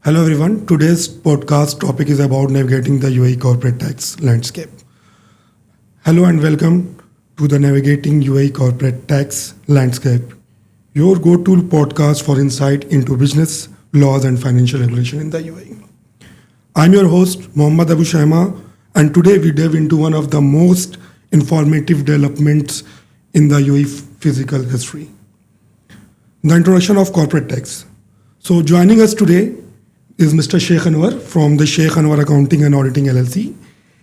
Hello everyone. Today's podcast topic is about navigating the UAE corporate tax landscape. Hello and welcome to the Navigating UAE Corporate Tax Landscape, your go-to podcast for insight into business, laws and financial regulation in the UAE. I'm your host Mohammad Abushahma, and today we delve into one of the most informative developments in the UAE physical history, the introduction of corporate tax. So joining us today is Mr. Sheikh Anwar from the Sheikh Anwar Accounting and Auditing LLC.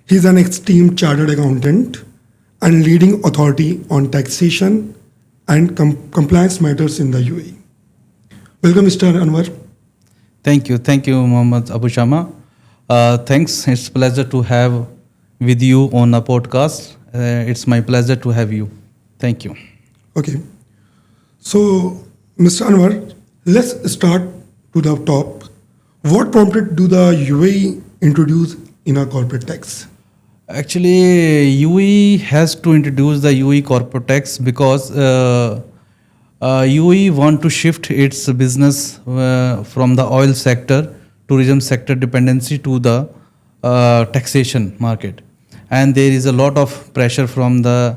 He's an esteemed chartered accountant and leading authority on taxation and compliance matters in the UAE. Welcome, Mr. Anwar. Thank you, Mohammad Abushahma. Thanks. It's a pleasure to have with you on a podcast. It's my pleasure to have you. Thank you. Okay. So, Mr. Anwar, let's start to the top. What prompted do the UAE introduce in a corporate tax? Actually, UAE has to introduce the UAE corporate tax because UAE want to shift its business from the oil sector, tourism sector dependency to the taxation market. And there is a lot of pressure from the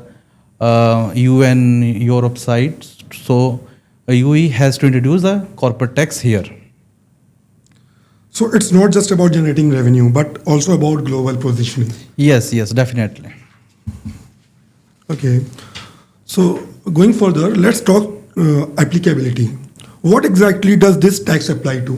UN Europe side. So UAE has to introduce a corporate tax here. So it's not just about generating revenue, but also about global positioning. Yes, definitely. Okay. So going further, let's talk applicability. What exactly does this tax apply to?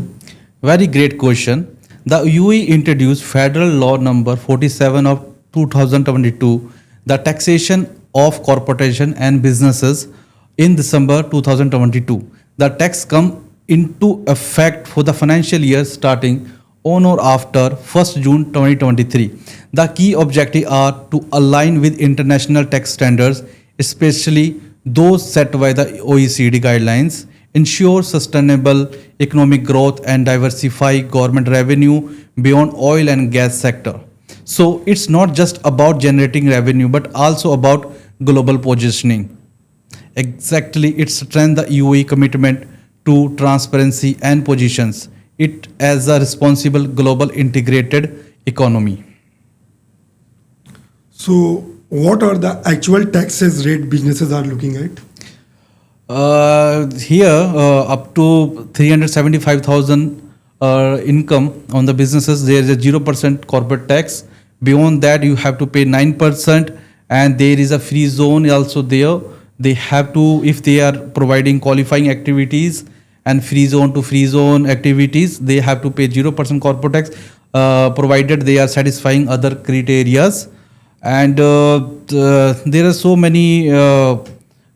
Very great question. The UAE introduced Federal Law Number 47 of 2022, the taxation of corporation and businesses in December 2022. The tax come into effect for the financial year starting on or after 1st June 2023. The key objectives are to align with international tax standards, especially those set by the OECD guidelines, ensure sustainable economic growth and diversify government revenue beyond oil and gas sector. So it's not just about generating revenue but also about global positioning. Exactly, it strengthens the UAE commitment to transparency and positions it as a responsible global integrated economy. So what are the actual taxes rate businesses are looking at? Here, up to 375,000 income on the businesses, there is a 0% corporate tax. Beyond that, you have to pay 9%, and there is a free zone also there. They have to, if they are providing qualifying activities and free zone to free zone activities, they have to pay 0% corporate tax, provided they are satisfying other criteria. And there are so many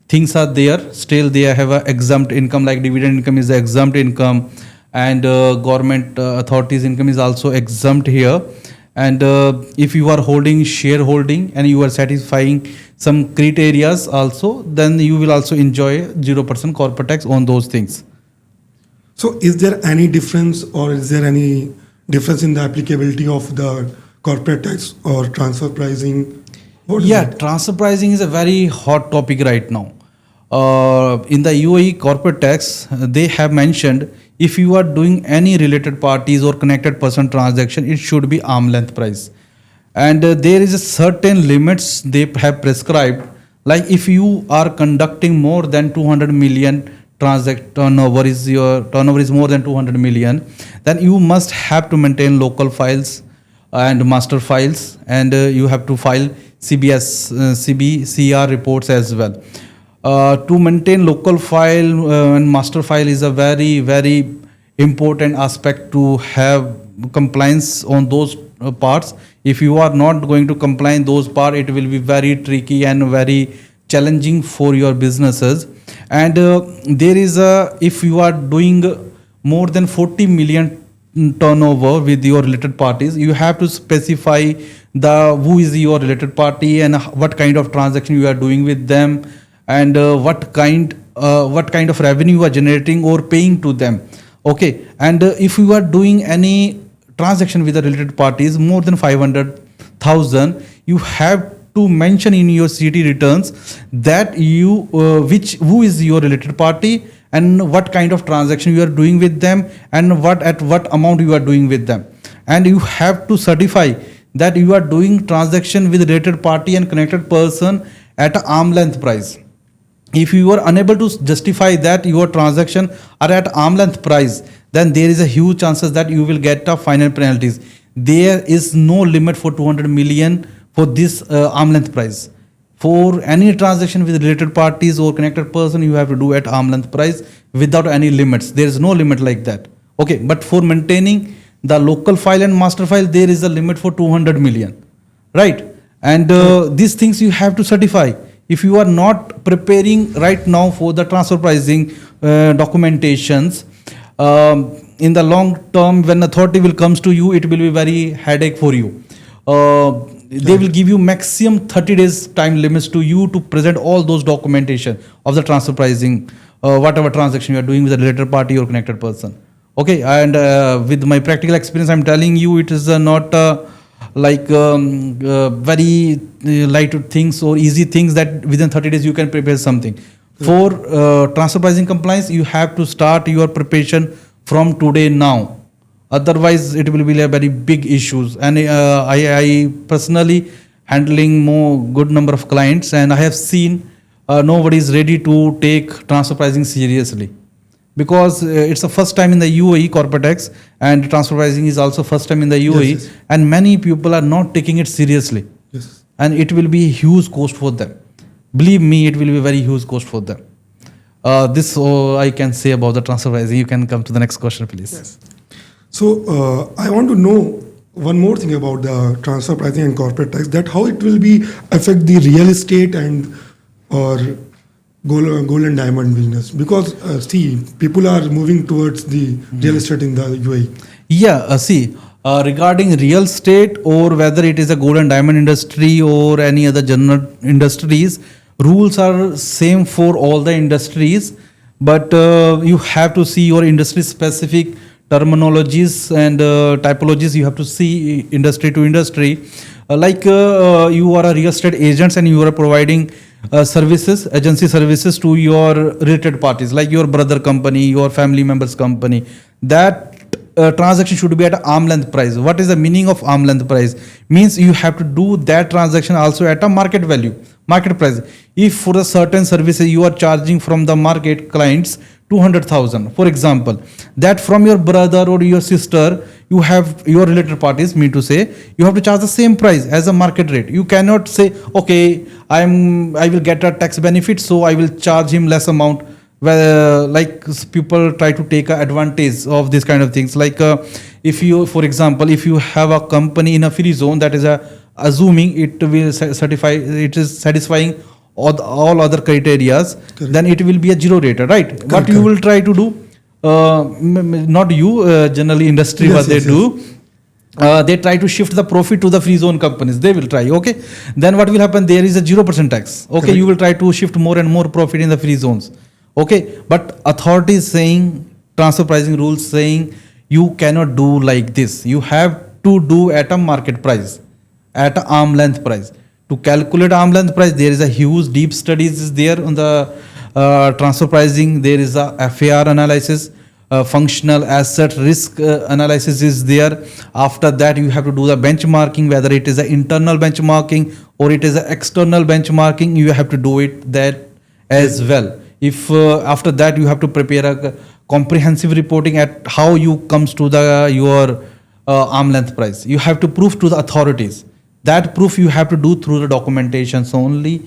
things are there. Still, they have a exempt income, like dividend income is the exempt income, and government authorities income is also exempt here. And if you are holding shareholding and you are satisfying some criteria also, then you will also enjoy 0% corporate tax on those things. So is there any difference in the applicability of the corporate tax or transfer pricing? Transfer pricing is a very hot topic right now. In the UAE corporate tax, they have mentioned if you are doing any related parties or connected person transaction, it should be arm length price. And there is a certain limits they have prescribed. Like if you are conducting more than 200 million turnover is more than 200 million, then you must have to maintain local files and master files, and you have to file CBCR reports as well. To maintain local file and master file is a very, very important aspect to have compliance on those parts. If you are not going to comply in those parts, it will be very tricky and very challenging for your businesses. And there is if you are doing more than 40 million turnover with your related parties, you have to specify who is your related party and what kind of transaction you are doing with them, and what kind of revenue you are generating or paying to them. Okay, and if you are doing any transaction with the related parties more than 500,000, you have to mention in your CT returns that who is your related party and what kind of transaction you are doing with them, and what amount you are doing with them. And you have to certify that you are doing transaction with related party and connected person at an arm length price. If you are unable to justify that your transaction are at arm length price, then there is a huge chances that you will get a final penalties. There is no limit for 200 million for this arm length price. For any transaction with related parties or connected person, you have to do at arm length price without any limits. There is no limit like that. Okay, but for maintaining the local file and master file, there is a limit for 200 million, right? And these things you have to certify. If you are not preparing right now for the transfer pricing documentations, in the long term, when authority will comes to you, it will be very headache for you. They will give you maximum 30 days time limits to you to present all those documentation of the transfer pricing, whatever transaction you are doing with a related party or connected person. Okay, and with my practical experience, I'm telling you, it is not very light things or easy things that within 30 days you can prepare something. For transfer pricing compliance, you have to start your preparation from today now. Otherwise, it will be a very big issues. And I personally handling more good number of clients, and I have seen nobody is ready to take transfer pricing seriously, because it's the first time in the UAE corporate tax, and transfer pricing is also first time in the UAE, Yes. and many people are not taking it seriously, Yes. and it will be a huge cost for them. Believe me, it will be a very huge cost for them. This I can say about the transfer pricing. You can come to the next question, please. Yes. So I want to know one more thing about the transfer pricing and corporate tax, that how it will be affect the real estate and or gold and diamond business, because see, people are moving towards the real estate in the UAE. Yeah, regarding real estate, or whether it is a gold and diamond industry or any other general industries, rules are same for all the industries, but you have to see your industry specific terminologies and typologies. You have to see industry to industry. You are a real estate agents and you are providing services, agency services to your related parties, like your brother company, your family members company. That transaction should be at arm length price. What is the meaning of arm length price? Means you have to do that transaction also at a market value, market price. If for a certain services you are charging from the market clients 200,000, for example, that from your brother or your sister, you have your related parties, mean to say, you have to charge the same price as a market rate. You cannot say, okay, I will get a tax benefit, so I will charge him less amount. Where like people try to take advantage of this kind of things. Like if you, for example, if you have a company in a free zone, that is assuming it will certify, it is satisfying all other criterias, then it will be a zero rate, right? Correct, What you will try to do, not you, generally industry, Yes, what they yes, do, they try to shift the profit to the free zone companies. They will try, okay? Then what will happen? There is a 0% tax. Okay, Correct. you will try to shift more and more profit in the free zones. Okay, but authorities saying, transfer pricing rules saying, you cannot do like this. You have to do at a market price, at an arm length price. To calculate arm length price, there is a huge deep studies is there on the transfer pricing. There is a FAR analysis, functional asset risk analysis is there. After that, you have to do the benchmarking, whether it is an internal benchmarking or it is an external benchmarking. You have to do it that as well. If after that you have to prepare a comprehensive reporting at how you comes to the your arm length price. You have to prove to the authorities. That proof you have to do through the documentations only,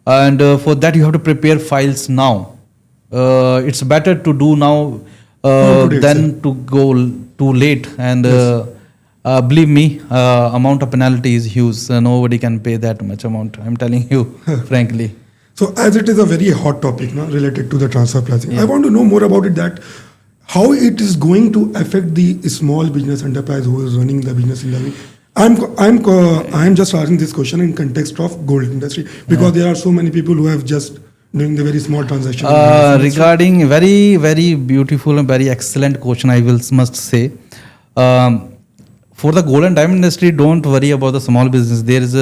and for that you have to prepare files now. It's better to do now than to go too late. And believe me, amount of penalty is huge. Nobody can pay that much amount. I'm telling you, frankly. So as it is a very hot topic now related to the transfer pricing, Yeah. I want to know more about it, that how it is going to affect the small business enterprise who is running the business in the. I'm just asking this question in context of gold industry, because there are so many people who have just doing the very small transaction. Regarding very beautiful and very excellent question, I must say. For the gold and diamond industry, don't worry about the small business. There is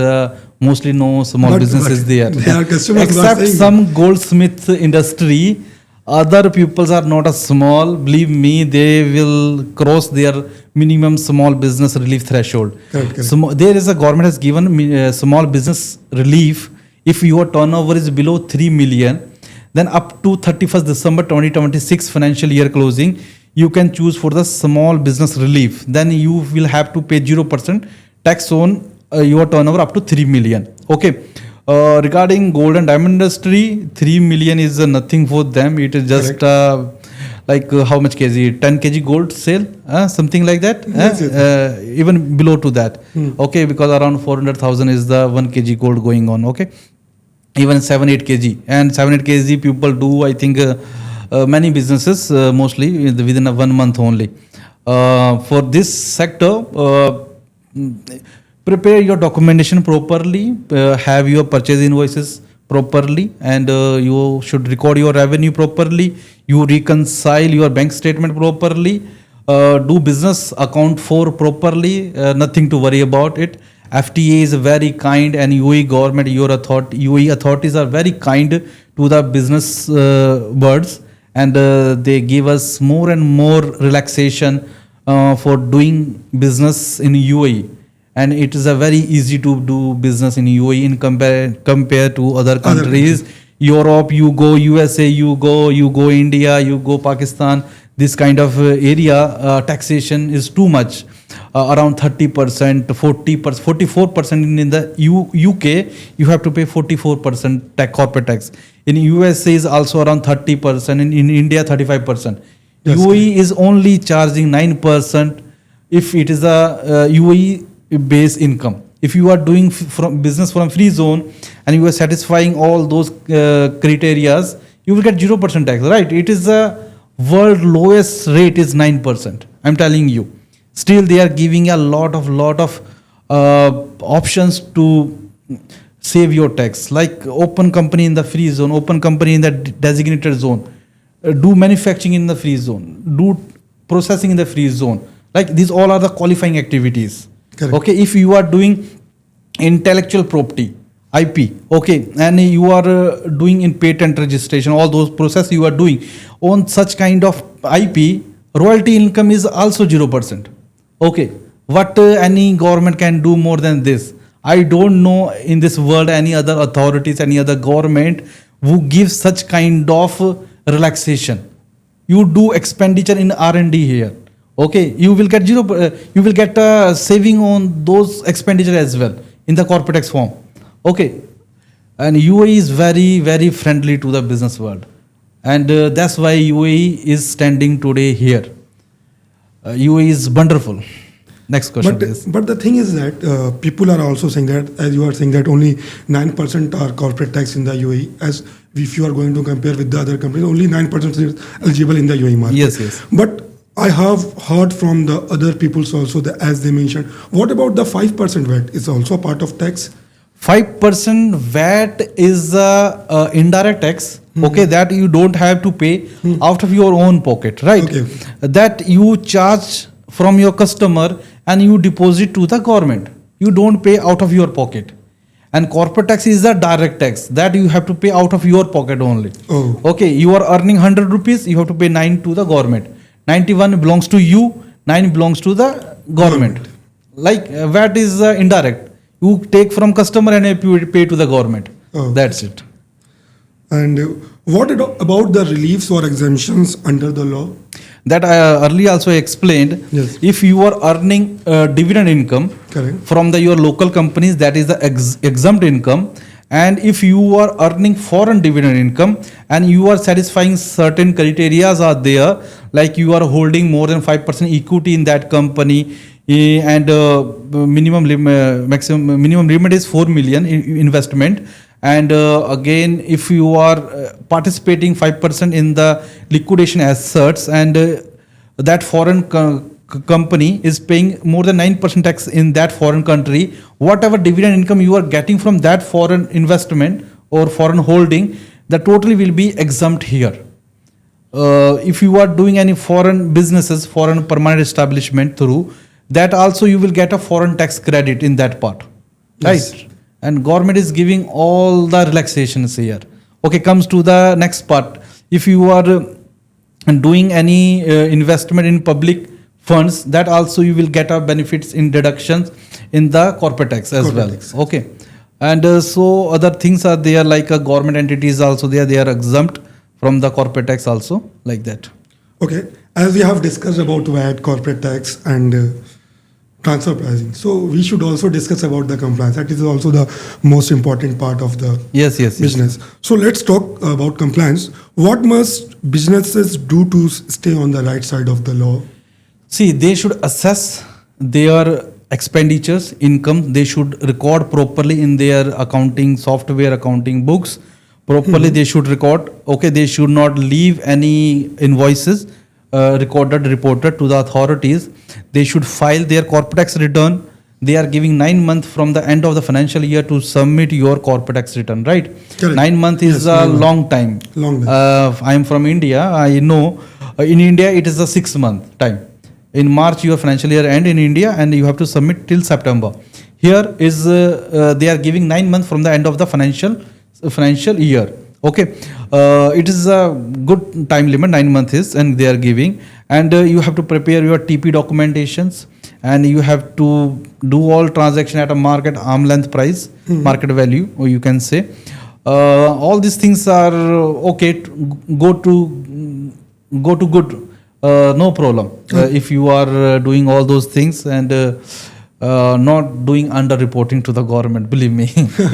mostly no small businesses there. There are customers who are Except saying some goldsmith industry. Other pupils are not a small. Believe me, they will cross their minimum small business relief threshold. Correct. There is a government has given small business relief if your turnover is below 3 million. Then up to 31st December 2026 financial year closing, you can choose for the small business relief. Then you will have to pay 0% tax on your turnover up to 3 million. Okay. Regarding gold and diamond industry, 3 million is nothing for them. It is just how much kg? 10 kg gold sale, something like that. Yes. Even below to that. Okay, because around 400,000 is the 1 kg gold going on. Okay, even 7-8 kg, and 7-8 kg people do, I think, many businesses, mostly within a 1 month only. For this sector, prepare your documentation properly, have your purchase invoices properly, and you should record your revenue properly. You reconcile your bank statement properly, do business account for properly, nothing to worry about it. FTA is very kind, and UAE government, UAE authorities are very kind to the business birds, and they give us more and more relaxation for doing business in UAE. And it is a very easy to do business in UAE in compare to other countries. Europe, you go, USA, you go India, you go Pakistan. This kind of area, taxation is too much. Around 30%, 40%, 44% in the UK, you have to pay 44% corporate tax. In USA is also around 30%. In India, 35%. Yes, UAE is only charging 9% if it is a UAE base income. If you are doing business from free zone and you are satisfying all those criterias, you will get 0% tax, right? It is the world lowest rate is 9%. I'm telling you. Still, they are giving a lot of options to save your tax, like open company in the free zone, open company in the designated zone, do manufacturing in the free zone, do processing in the free zone. Like these all are the qualifying activities. Correct. Okay, if you are doing intellectual property, IP, okay, and you are doing in patent registration, all those process you are doing on such kind of IP, royalty income is also 0%. Okay, what any government can do more than this? I don't know in this world any other authorities, any other government who gives such kind of relaxation. You do expenditure in R&D here. Okay, you will get you will get a saving on those expenditure as well in the corporate tax form. Okay, and UAE is very friendly to the business world, and that's why UAE is standing today here. UAE is wonderful. Next question, please. But the thing is that people are also saying that, as you are saying, that only 9% are corporate tax in the UAE. As if you are going to compare with the other companies, only 9% is eligible in the UAE market. Yes. But I have heard from the other peoples also that, as they mentioned, what about the 5% VAT? Is also a part of tax? 5% VAT is indirect tax. Okay, that you don't have to pay out of your own pocket, right? Okay. That you charge from your customer and you deposit to the government. You don't pay out of your pocket. And corporate tax is a direct tax that you have to pay out of your pocket only. Oh. Okay, you are earning 100 rupees, you have to pay 9 to the government. 91 belongs to you, 9 belongs to the government. Like VAT is indirect. You take from customer and you pay to the government. Oh. That's it. And what about the reliefs or exemptions under the law? That I earlier also explained. Yes. If you are earning dividend income Correct. from your local companies, that is the exempt income. And if you are earning foreign dividend income and you are satisfying certain criteria are there, like you are holding more than 5% equity in that company, and minimum limit is 4 million investment. And again, if you are participating 5% in the liquidation assets, and that foreign company is paying more than 9% tax in that foreign country, whatever dividend income you are getting from that foreign investment or foreign holding, the totally will be exempt here. If you are doing any foreign businesses, foreign permanent establishment through, that also you will get a foreign tax credit in that part. Yes. Right? And government is giving all the relaxations here. Okay, comes to the next part. If you are doing any investment in public funds, that also you will get a benefits in deductions in the corporate tax as Corporate well. tax. Okay. And so other things are there, like government entities also there, they are exempt from the corporate tax also, like that. Okay, as we have discussed about VAT, corporate tax, and transfer pricing, so we should also discuss about the compliance. That is also the most important part of the Yes. business. So let's talk about compliance. What must businesses do to stay on the right side of the law? See, they should assess their expenditures, income. They should record properly in their accounting software, accounting books. Properly, they should record. Okay, they should not leave any invoices reported to the authorities. They should file their corporate tax return. They are giving 9 months from the end of the financial year to submit your corporate tax return, right? Correct. 9 months is Yes, a 9 months. long time. Long time. I am from India. I know in India it is a 6 month time. In March your financial year end in India, and you have to submit till September. Here is they are giving 9 months from the end of the financial year. Okay, it is a good time limit. 9 months is, and they are giving, and you have to prepare your TP documentations, and you have to do all transaction at a market arm length price, market value, or you can say. All these things are okay. Go to good. No problem if you are doing all those things and not doing under reporting to the government. Believe me,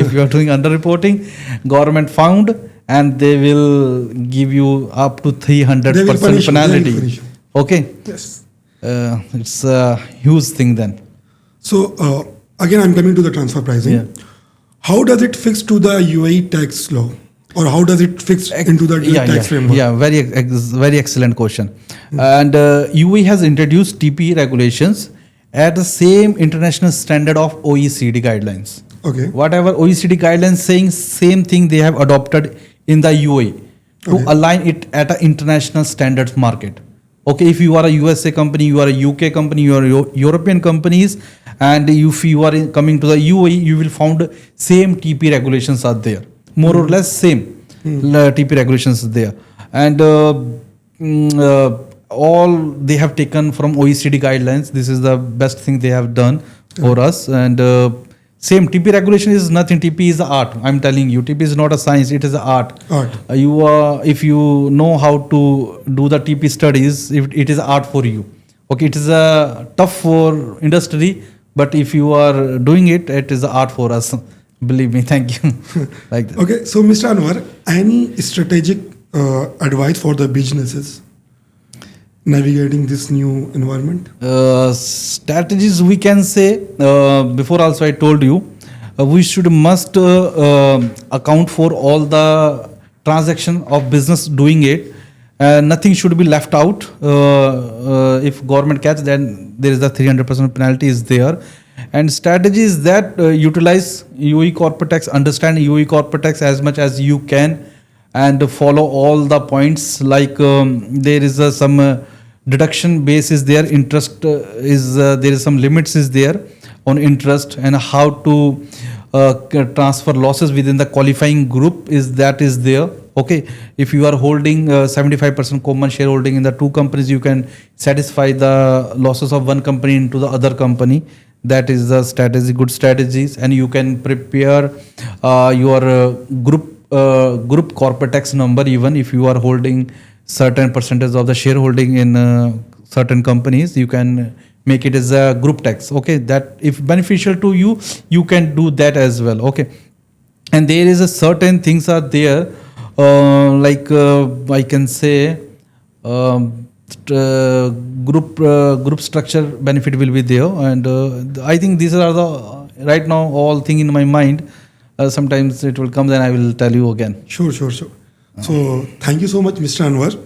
if you are doing under reporting, government found, and they will give you up to They will 300% punish you. They will penalty. punish you. Okay, Yes. it's a huge thing then. So again, I'm coming to the transfer pricing. Yeah. How does it fix to the UAE tax law, or how does it fix into the tax framework? Yeah, very excellent question. And UAE has introduced TP regulations at the same international standard of OECD guidelines. Okay. Whatever OECD guidelines saying, same thing they have adopted in the UAE to Okay. align it at an international standards market. Okay, if you are a USA company, you are a UK company, you are European companies, and if you are coming to the UAE, you will find same TP regulations are there, more or less same TP regulations there, and all they have taken from OECD guidelines. This is the best thing they have done for us, and same TP regulation is nothing. TP is art. I'm telling you, TP is not a science. It is a art. Art. If you know how to do the TP studies, it is art for you. Okay, it is tough for industry, but if you are doing it, it is art for us. Believe me. Thank you. Like that. Okay. So, Mr. Anwar, any strategic advice for the businesses navigating this new environment? Strategies we can say, before also I told you, we must account for all the transaction of business doing it. Nothing should be left out. If government catch, then there is a 300% penalty is there. And strategies that utilize UAE corporate tax, understand UAE corporate tax as much as you can, and follow all the points, like there is some deduction base is there, interest is there is some limits is there on interest, and how to transfer losses within the qualifying group is there. Okay, if you are holding 75% common shareholding in the two companies, you can satisfy the losses of one company into the other company. That is the strategy, good strategies, and you can prepare your group corporate tax number. Even if you are holding certain percentage of the shareholding in certain companies, you can make it as a group tax. Okay, that if beneficial to you, you can do that as well. Okay, and there is a certain things are there, like I can say group structure benefit will be there, and I think these are the right now all thing in my mind. Sometimes it will come, then I will tell you again. Sure. So, thank you so much, Mr. Anwar.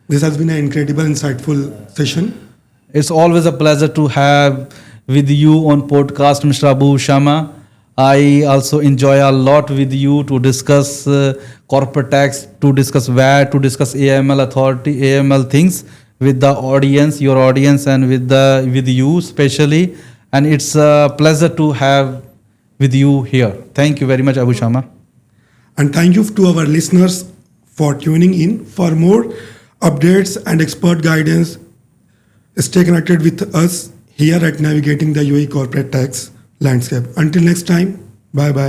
This has been an incredible, insightful session. It's always a pleasure to have with you on podcast, Mr. Abushahma. I also enjoy a lot with you to discuss corporate tax, to discuss VAT, to discuss AML authority, AML things with the audience, your audience, and with you especially. And it's a pleasure to have with you here. Thank you very much, Abushahma. And thank you to our listeners for tuning in. For more updates and expert guidance, stay connected with us here at Navigating the UAE Corporate Tax Landscape. Until next time, bye bye.